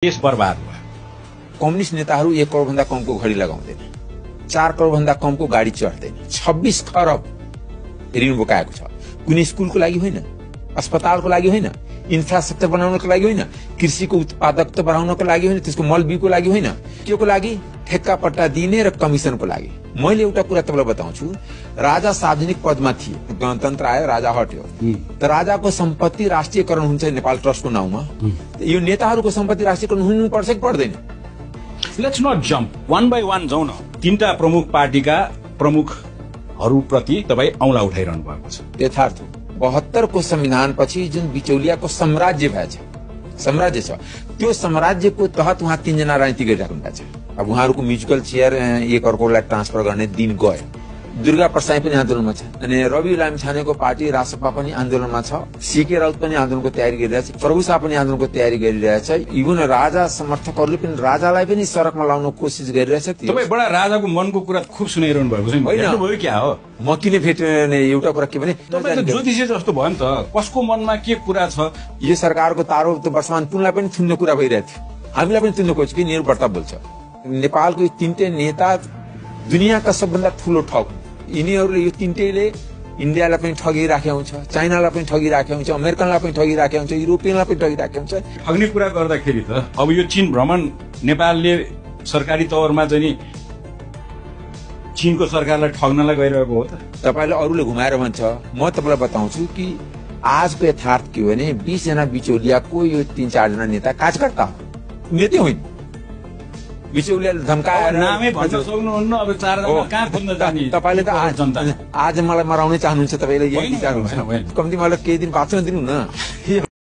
देश बर्बाद भयो। कम्युनिस्ट नेताहरू 1 करोड भन्दा कमको घडी लगाउँदैन, 4 करोड भन्दा कमको गाडी चढ्दैन, 26 खरब ऋण बोकाएको छ। कुनै स्कुलको लागि होइन, अस्पतालको लागि होइन, इन्फ्रास्ट्रक्चर बनाउनको लागि होइन, कृषिको उत्पादकता बढाउनको लागि होइन, त्यसको मल बिउको लागि होइन, केको लागि? ठेक्का पट्टा दिने र कमिसनको लागि। मैले एउटा कुरा तपाईँलाई बताउँछु, राजा सार्वजनिक पदमा थिए, गणतन्त्र आयो, राजा हट्यो, त राजाको सम्पत्ति राष्ट्रियकरण हुन्छ नेपाल ट्रस्टको नाउँमा। यो नेताहरूको सम्पत्ति राष्ट्रियकरण हुनुपर्छ कि पर्दैन? Let's not jump, one by one जाउँ न। 3टा प्रमुख पार्टीका प्रमुखहरूप्रति तपाईँ औँला उठाइरहनु भएको छ। यथार्थ 72 को संविधान पछि जुन बिचौलियाको साम्राज्य भएछ, साम्राज्य छ, त्यो साम्राज्यको तहत उहाँ 3 जना राजनीति गरिराख्नु भएको छ। अब उहाँहरूको म्युजिकल चेयर 1 करोडलाई ट्रान्सफर गर्ने दिन गयो। दुर्गा प्रसाई पनि आन्दोलनमा छ, अनि रवि लामिछानेको पार्टी रासपा पनि आन्दोलनमा छ, सीके राउत पनि आन्दोलनको तयारी गरिरहेछ, प्रभु शाह पनि आन्दोलनको तयारी गरिरहेछ। इभन राजा समर्थकहरूले पनि राजालाई पनि सडकमा लाउन कोसिस गरिरहेछ। तपाईँ बडा राजाको मनको कुरा खुब सुनाइरहनु भएको छ। होइन क्या हो, म किन भेट्ने एउटा कुरा के भने तपाईँ त ज्योतिषी जस्तो भयो नि त, कसको मनमा के कुरा छ। यो सरकारको तारो त वर्तमान पुनलाई पनि थुन्ने कुरा भइरहेको थियो, हामीलाई पनि थुन्ने खोज्छ कि यिनीहरू बढ्ता बोल्छ। नेपालको 3टै नेता दुनियाँका सबभन्दा ठुलो ठग, यिनीहरूले यो 3टैले इन्डियालाई पनि ठगिराखेको हुन्छ, चाइनालाई पनि ठगिराखेको हुन्छ, अमेरिकनलाई पनि ठगिराखेको हुन्छ, युरोपियनलाई पनि ठगिराखेको हुन्छ। ठग्ने कुरा गर्दाखेरि त अब यो चीन भ्रमण नेपालले सरकारी तवरमा चाहिँ नि चीनको सरकारलाई ठग्नलाई गइरहेको हो त? तपाईँले अरूले घुमाएर भन्छ, म तपाईँलाई बताउँछु कि आजको यथार्थ के हो भने 20 जना बिचौलियाको यो 3-4 जना नेता कार्यकर्ता हो, नेतै होइन। बिचौलियाले धम्काएर नामै भन्न सक्नुहुन्न। अब 4 जना कहाँ खोज्न जाने? तपाईँले त आज मलाई मराउनै चाहनुहुन्छ, तपाईँले यही विचार हुन्छ। कम्ती मलाई केही दिन बाँच्न दिनु न।